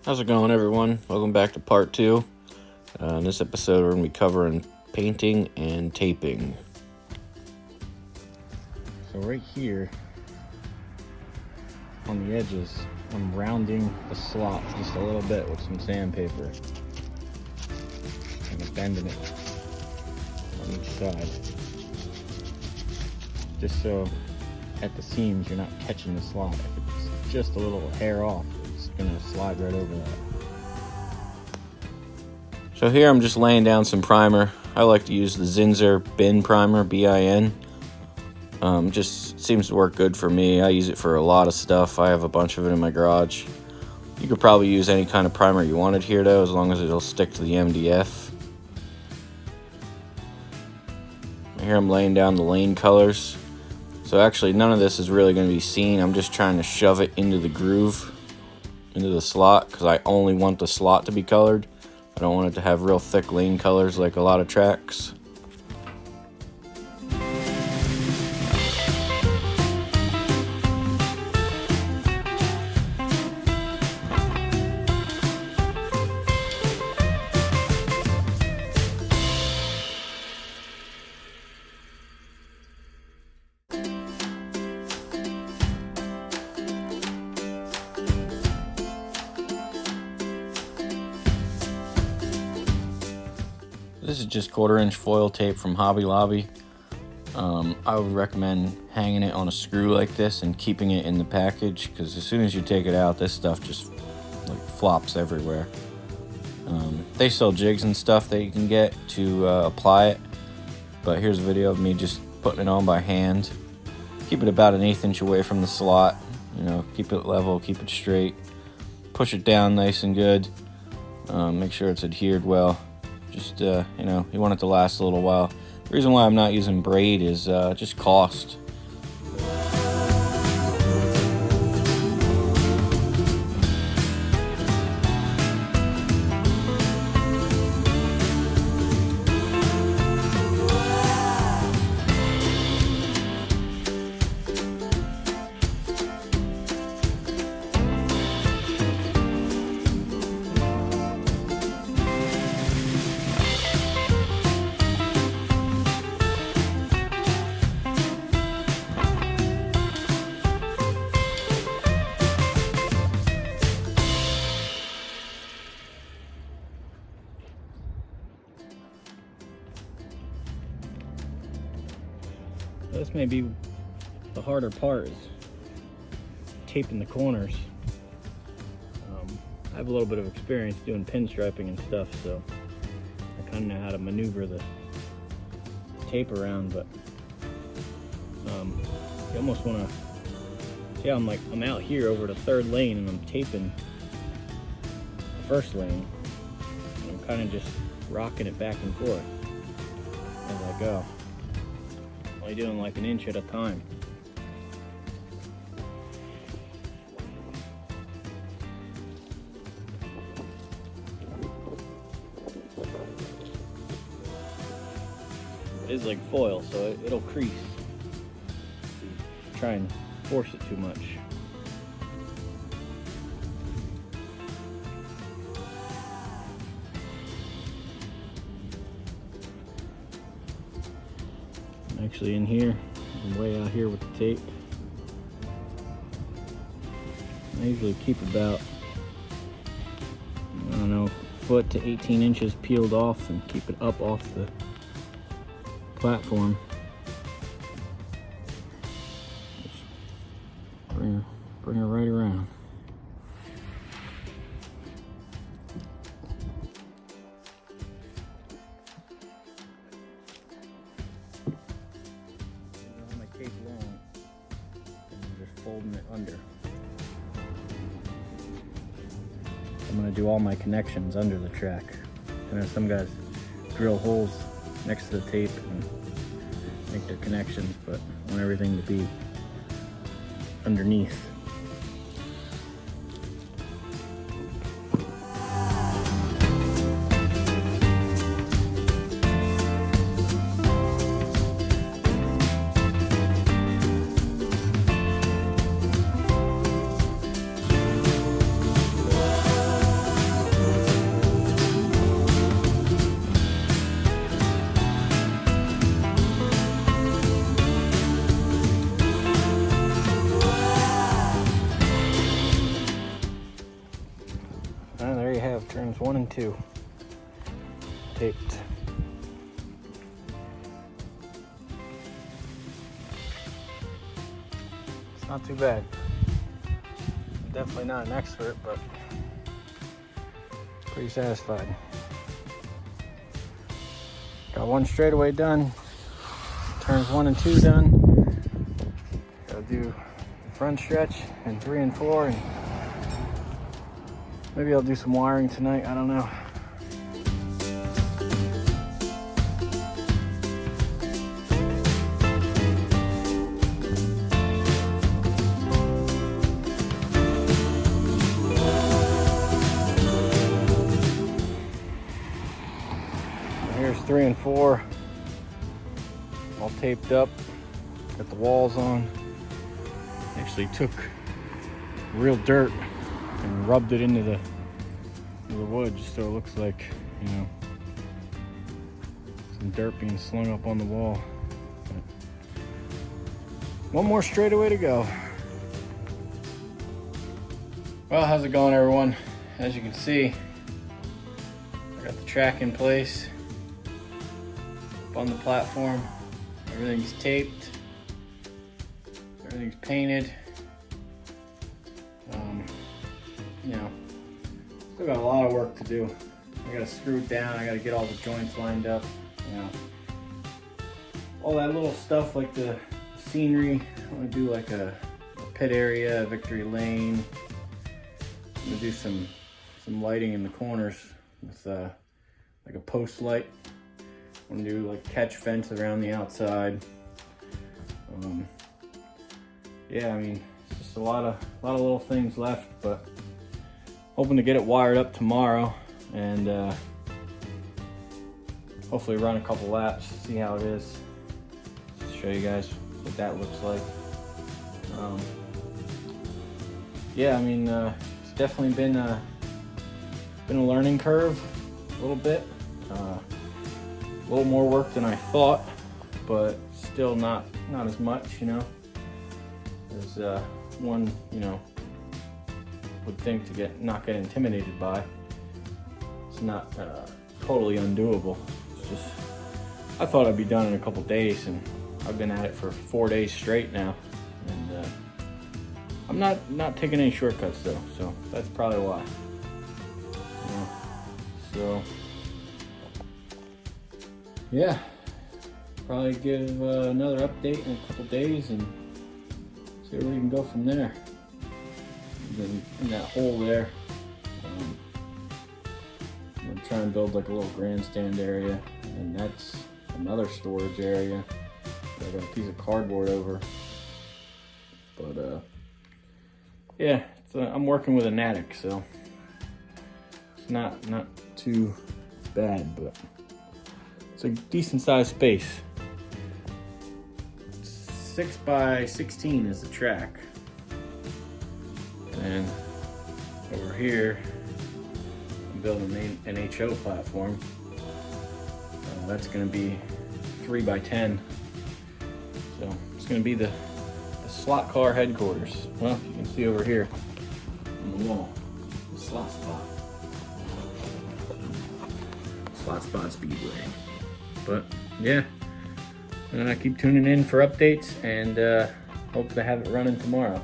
How's it going, everyone? Welcome back to part 2. In this episode, we're going to be covering painting and taping. So right here, on the edges, I'm rounding the slot just a little bit with some sandpaper. And bending it on each side. Just so at the seams you're not catching the slot. If it's just a little hair off, it's gonna slide right over that. So here I'm just laying down some primer. I like to use the Zinsser Bin Primer, B-I-N. Just seems to work good for me. I use it for a lot of stuff. I have a bunch of it in my garage. You could probably use any kind of primer you wanted here though, as long as it'll stick to the MDF. Here I'm laying down the lane colors. So actually none of this is really going to be seen. I'm just trying to shove it into the groove, into the slot, because I only want the slot to be colored. I don't want it to have real thick lane colors like a lot of tracks. This is just 1/4-inch foil tape from Hobby Lobby. I would recommend hanging it on a screw like this and keeping it in the package, because as soon as you take it out, this stuff just like flops everywhere. They sell jigs and stuff that you can get to apply it, but here's a video of me just putting it on by hand. Keep it about 1/8 inch away from the slot. You know, keep it level, keep it straight. Push it down nice and good. Make sure it's adhered well. Just, you know, you want it to last a little while. The reason why I'm not using braid is just cost. This may be the harder part, is taping the corners. I have a little bit of experience doing pinstriping and stuff, so I kind of know how to maneuver the tape around, but you almost want to see how I'm out here over the 3rd lane and I'm taping the 1st lane, and I'm kind of just rocking it back and forth as I go. Doing like 1 inch at a time. It is like foil, so it'll crease if you try and force it too much. Actually in here, I'm way out here with the tape. I usually keep about, I don't know, 1 to 18 inches peeled off and keep it up off the platform. Just bring her right around. Tape long and just folding it under. I'm going to do all my connections under the track. I know some guys drill holes next to the tape and make their connections, but I want everything to be underneath. Turns 1 and 2 taped. It's not too bad. I'm definitely not an expert, but pretty satisfied. Got 1 straightaway done. Turns 1 and 2 done. Gotta do the front stretch and 3 and 4, and maybe I'll do some wiring tonight. I don't know. Here's 3 and 4, all taped up, got the walls on. Actually took real dirt and rubbed it into the wood just so it looks like, you know, some dirt being slung up on the wall. But 1 more straightaway to go. Well, how's it going, everyone? As you can see, I got the track in place up on the platform. Everything's taped, everything's painted. You know, still got a lot of work to do. I gotta screw it down, I gotta get all the joints lined up, you know. All that little stuff like the scenery. I wanna do like a pit area, victory lane. I'm gonna do some lighting in the corners with like a post light. I'm gonna do like catch fence around the outside. Yeah, I mean, it's just a lot of little things left, but hoping to get it wired up tomorrow and hopefully run a couple laps, see how it is. Show you guys what that looks like. Yeah, I mean, it's definitely been a learning curve a little bit. A little more work than I thought, but still not as much, you know, as one, you know, would think to not get intimidated by. It's not totally undoable. It's just, I thought I'd be done in a couple days, and I've been at it for 4 days straight now, and I'm not taking any shortcuts though, so that's probably why. You know, so yeah, probably give another update in a couple days and see where we can go from there. And then in that hole there, I'm gonna try and build like a little grandstand area, and that's another storage area. I got a piece of cardboard over, but yeah, I'm working with an attic, so it's not too bad, but it's a decent sized space. 6 by 16 is the track. And over here, I'm building an HO platform. That's gonna be 3 by 10. So it's gonna be the slot car headquarters. Well, you can see over here on the wall, the slot spot. Slot Spot Speedway. But yeah, keep tuning in for updates, and hope to have it running tomorrow.